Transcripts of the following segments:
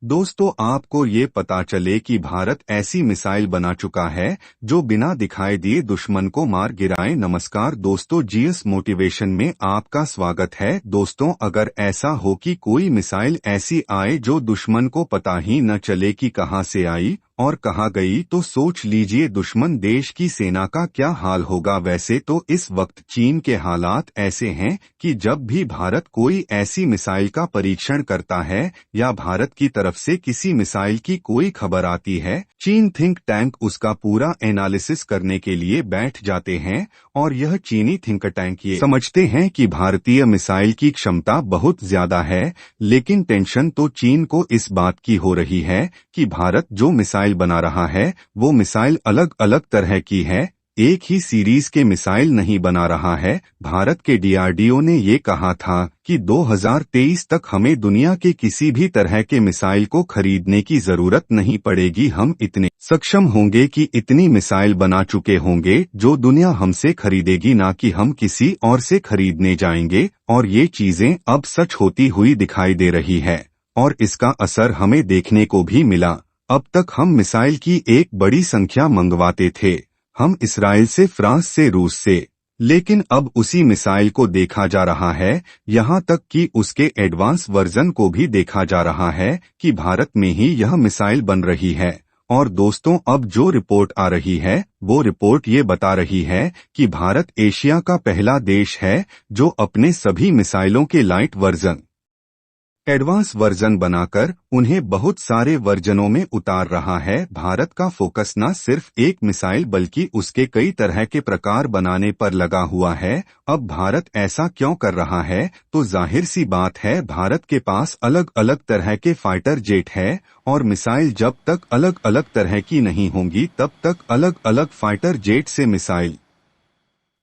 दोस्तों, आपको ये पता चले कि भारत ऐसी मिसाइल बना चुका है जो बिना दिखाई दिए दुश्मन को मार गिराए। नमस्कार दोस्तों, जीएस मोटिवेशन में आपका स्वागत है। दोस्तों, अगर ऐसा हो कि कोई मिसाइल ऐसी आए जो दुश्मन को पता ही न चले कि कहां से आई और कहां गई, तो सोच लीजिए दुश्मन देश की सेना का क्या हाल होगा। वैसे तो इस वक्त चीन के हालात ऐसे हैं कि जब भी भारत कोई ऐसी मिसाइल का परीक्षण करता है या भारत की तरफ से किसी मिसाइल की कोई खबर आती है, चीन थिंक टैंक उसका पूरा एनालिसिस करने के लिए बैठ जाते हैं। और यह चीनी थिंक टैंक ये समझते हैं कि भारतीय मिसाइल की क्षमता बहुत ज्यादा है, लेकिन टेंशन तो चीन को इस बात की हो रही है कि भारत जो मिसाइल बना रहा है वो मिसाइल अलग अलग तरह की है, एक ही सीरीज के मिसाइल नहीं बना रहा है। भारत के डीआरडीओ ने ये कहा था कि 2023 तक हमें दुनिया के किसी भी तरह के मिसाइल को खरीदने की जरूरत नहीं पड़ेगी। हम इतने सक्षम होंगे कि इतनी मिसाइल बना चुके होंगे जो दुनिया हमसे खरीदेगी, ना कि हम किसी और से खरीदने जाएंगे। और ये चीजें अब सच होती हुई दिखाई दे रही है और इसका असर हमें देखने को भी मिला। अब तक हम मिसाइल की एक बड़ी संख्या मंगवाते थे, हम इसराइल से, फ्रांस से, रूस से, लेकिन अब उसी मिसाइल को देखा जा रहा है, यहाँ तक कि उसके एडवांस वर्जन को भी देखा जा रहा है कि भारत में ही यह मिसाइल बन रही है। और दोस्तों, अब जो रिपोर्ट आ रही है वो रिपोर्ट ये बता रही है कि भारत एशिया का पहला देश है जो अपने सभी मिसाइलों के लाइट वर्जन, एडवांस वर्जन बनाकर उन्हें बहुत सारे वर्जनों में उतार रहा है। भारत का फोकस न सिर्फ एक मिसाइल बल्कि उसके कई तरह के प्रकार बनाने पर लगा हुआ है। अब भारत ऐसा क्यों कर रहा है? तो जाहिर सी बात है, भारत के पास अलग अलग तरह के फाइटर जेट है और मिसाइल जब तक अलग अलग तरह की नहीं होंगी तब तक अलग अलग फाइटर जेट से मिसाइल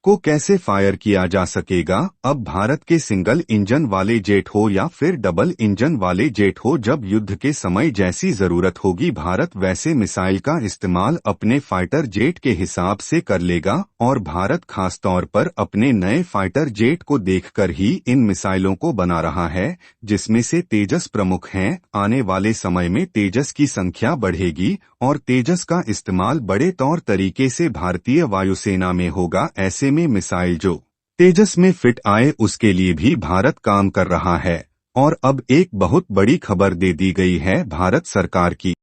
को कैसे फायर किया जा सकेगा। अब भारत के सिंगल इंजन वाले जेट हो या फिर डबल इंजन वाले जेट हो, जब युद्ध के समय जैसी जरूरत होगी भारत वैसे मिसाइल का इस्तेमाल अपने फाइटर जेट के हिसाब से कर लेगा। और भारत खासतौर पर अपने नए फाइटर जेट को देखकर ही इन मिसाइलों को बना रहा है, जिसमें से तेजस प्रमुख हैं। आने वाले समय में तेजस की संख्या बढ़ेगी और तेजस का इस्तेमाल बड़े तौर तरीके से भारतीय वायुसेना में होगा। ऐसे में मिसाइल जो तेजस में फिट आए उसके लिए भी भारत काम कर रहा है। और अब एक बहुत बड़ी खबर दे दी गई है भारत सरकार की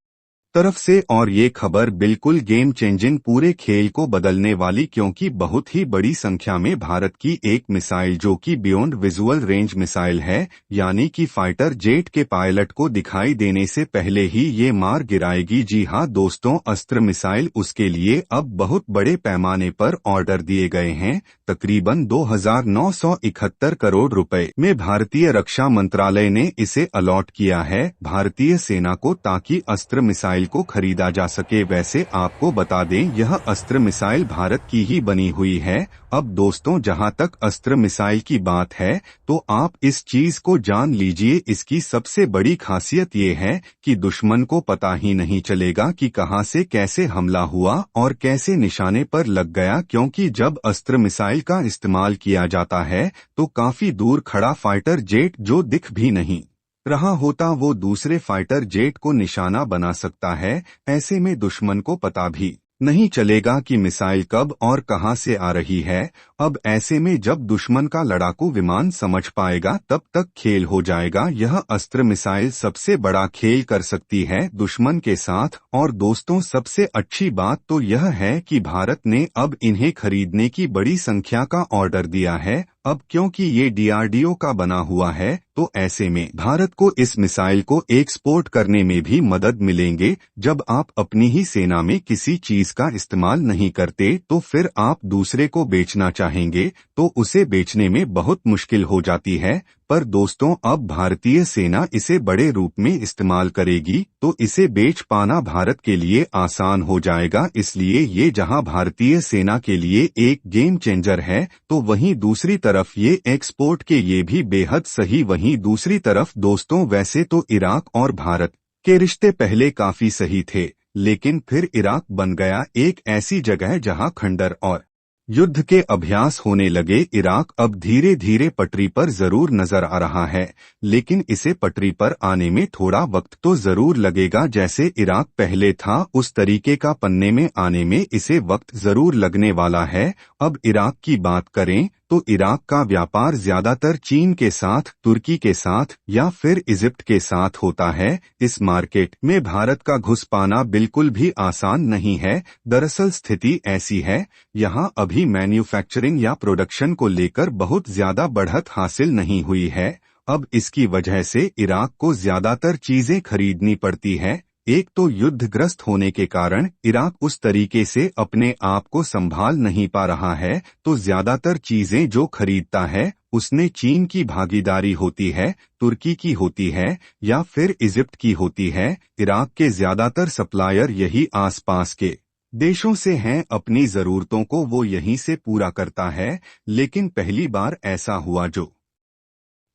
तरफ से, और ये खबर बिल्कुल गेम चेंजिंग, पूरे खेल को बदलने वाली, क्योंकि बहुत ही बड़ी संख्या में भारत की एक मिसाइल जो कि बियॉन्ड विजुअल रेंज मिसाइल है, यानी कि फाइटर जेट के पायलट को दिखाई देने से पहले ही ये मार गिराएगी। जी हां दोस्तों, अस्त्र मिसाइल, उसके लिए अब बहुत बड़े पैमाने पर ऑर्डर दिए गए हैं। तकरीबन 2,971 करोड़ रुपए में भारतीय रक्षा मंत्रालय ने इसे अलॉट किया है भारतीय सेना को, ताकि अस्त्र मिसाइल को खरीदा जा सके। वैसे आपको बता दें, यह अस्त्र मिसाइल भारत की ही बनी हुई है। अब दोस्तों, जहां तक अस्त्र मिसाइल की बात है तो आप इस चीज को जान लीजिए, इसकी सबसे बड़ी खासियत ये है कि दुश्मन को पता ही नहीं चलेगा कि कहां से कैसे हमला हुआ और कैसे निशाने पर लग गया, क्योंकि जब अस्त्र मिसाइल का इस्तेमाल किया जाता है तो काफी दूर खड़ा फाइटर जेट जो दिख भी नहीं रहा होता वो दूसरे फाइटर जेट को निशाना बना सकता है। ऐसे में दुश्मन को पता भी नहीं चलेगा कि मिसाइल कब और कहां से आ रही है। अब ऐसे में जब दुश्मन का लड़ाकू विमान समझ पाएगा तब तक खेल हो जाएगा। यह अस्त्र मिसाइल सबसे बड़ा खेल कर सकती है दुश्मन के साथ। और दोस्तों, सबसे अच्छी बात तो यह है कि भारत ने अब इन्हें खरीदने की बड़ी संख्या का ऑर्डर दिया है। अब क्योंकि ये डीआरडीओ का बना हुआ है तो ऐसे में भारत को इस मिसाइल को एक्सपोर्ट करने में भी मदद मिलेंगे। जब आप अपनी ही सेना में किसी चीज का इस्तेमाल नहीं करते तो फिर आप दूसरे को बेचना चाहेंगे तो उसे बेचने में बहुत मुश्किल हो जाती है। पर दोस्तों, अब भारतीय सेना इसे बड़े रूप में इस्तेमाल करेगी तो इसे बेच पाना भारत के लिए आसान हो जाएगा। इसलिए ये जहां भारतीय सेना के लिए एक गेम चेंजर है तो वहीं दूसरी तरफ ये एक्सपोर्ट के ये भी बेहद सही। वहीं दूसरी तरफ दोस्तों, वैसे तो इराक और भारत के रिश्ते पहले काफी सही थे, लेकिन फिर इराक बन गया एक ऐसी जगह जहां खंडर और युद्ध के अभ्यास होने लगे। इराक अब धीरे धीरे पटरी पर जरूर नजर आ रहा है, लेकिन इसे पटरी पर आने में थोड़ा वक्त तो जरूर लगेगा। जैसे इराक पहले था उस तरीके का पन्ने में आने में इसे वक्त जरूर लगने वाला है। अब इराक की बात करें तो इराक का व्यापार ज्यादातर चीन के साथ, तुर्की के साथ या फिर इजिप्ट के साथ होता है। इस मार्केट में भारत का घुस पाना बिल्कुल भी आसान नहीं है। दरअसल स्थिति ऐसी है, यहाँ अभी मैन्युफैक्चरिंग या प्रोडक्शन को लेकर बहुत ज्यादा बढ़त हासिल नहीं हुई है। अब इसकी वजह से इराक को ज्यादातर चीजें खरीदनी पड़ती है। एक तो युद्धग्रस्त होने के कारण इराक उस तरीके से अपने आप को संभाल नहीं पा रहा है, तो ज्यादातर चीजें जो खरीदता है उसने चीन की भागीदारी होती है, तुर्की की होती है या फिर इजिप्ट की होती है। इराक के ज्यादातर सप्लायर यही आसपास के देशों से हैं। अपनी जरूरतों को वो यहीं से पूरा करता है। लेकिन पहली बार ऐसा हुआ जो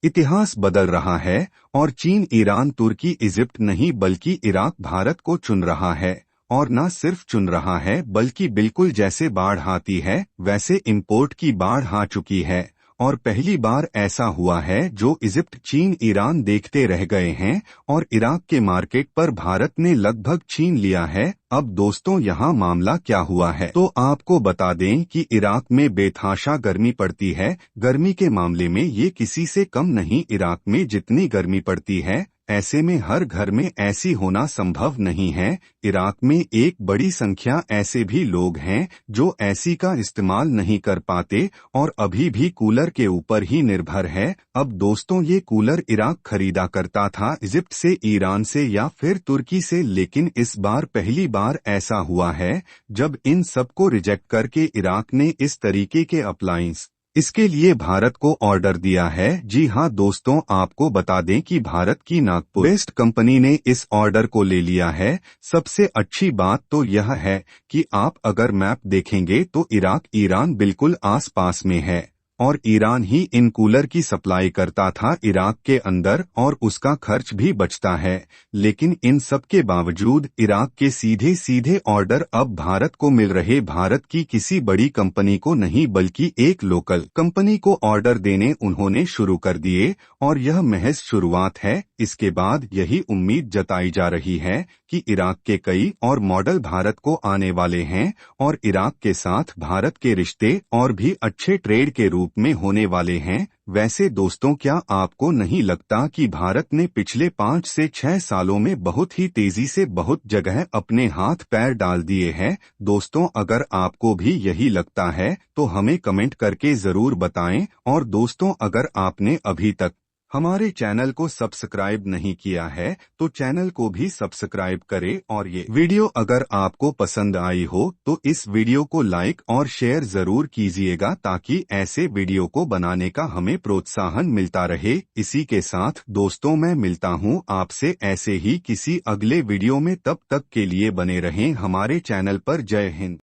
इतिहास बदल रहा है, और चीन, ईरान, तुर्की, इजिप्ट नहीं बल्कि इराक भारत को चुन रहा है। और न सिर्फ चुन रहा है बल्कि बिल्कुल जैसे बाढ़ आती है वैसे इंपोर्ट की बाढ़ आ चुकी है। और पहली बार ऐसा हुआ है जो इजिप्ट, चीन, ईरान देखते रह गए हैं और इराक के मार्केट पर भारत ने लगभग छीन लिया है। अब दोस्तों यहाँ मामला क्या हुआ है तो आपको बता दें कि इराक में बेतहाशा गर्मी पड़ती है। गर्मी के मामले में ये किसी से कम नहीं। इराक में जितनी गर्मी पड़ती है ऐसे में हर घर में ऐसी होना संभव नहीं है। इराक में एक बड़ी संख्या ऐसे भी लोग हैं जो एसी का इस्तेमाल नहीं कर पाते और अभी भी कूलर के ऊपर ही निर्भर है। अब दोस्तों ये कूलर इराक खरीदा करता था इजिप्ट से, ईरान से या फिर तुर्की से, लेकिन इस बार पहली बार ऐसा हुआ है जब इन सबको रिजेक्ट करके इराक ने इस तरीके के अप्लायंस इसके लिए भारत को ऑर्डर दिया है। जी हां दोस्तों, आपको बता दें कि भारत की नागपुर बेस्ड कंपनी ने इस ऑर्डर को ले लिया है। सबसे अच्छी बात तो यह है कि आप अगर मैप देखेंगे तो इराक, ईरान बिल्कुल आस पास में है और ईरान ही इन कूलर की सप्लाई करता था इराक के अंदर और उसका खर्च भी बचता है। लेकिन इन सब के बावजूद इराक के सीधे सीधे ऑर्डर अब भारत को मिल रहे। भारत की किसी बड़ी कंपनी को नहीं बल्कि एक लोकल कंपनी को ऑर्डर देने उन्होंने शुरू कर दिए और यह महज शुरुआत है। इसके बाद यही उम्मीद जताई जा रही है कि इराक के कई और मॉडल भारत को आने वाले हैं और इराक के साथ भारत के रिश्ते और भी अच्छे ट्रेड के रूप में होने वाले हैं। वैसे दोस्तों, क्या आपको नहीं लगता कि भारत ने पिछले 5 से 6 सालों में बहुत ही तेजी से बहुत जगह अपने हाथ पैर डाल दिए हैं? दोस्तों, अगर आपको भी यही लगता है तो हमें कमेंट करके जरूर बताएं। और दोस्तों, अगर आपने अभी तक हमारे चैनल को सब्सक्राइब नहीं किया है तो चैनल को भी सब्सक्राइब करें। और ये वीडियो अगर आपको पसंद आई हो तो इस वीडियो को लाइक और शेयर जरूर कीजिएगा ताकि ऐसे वीडियो को बनाने का हमें प्रोत्साहन मिलता रहे। इसी के साथ दोस्तों, मैं मिलता हूँ आपसे ऐसे ही किसी अगले वीडियो में। तब तक के लिए बने रहें हमारे चैनल पर। जय हिंद।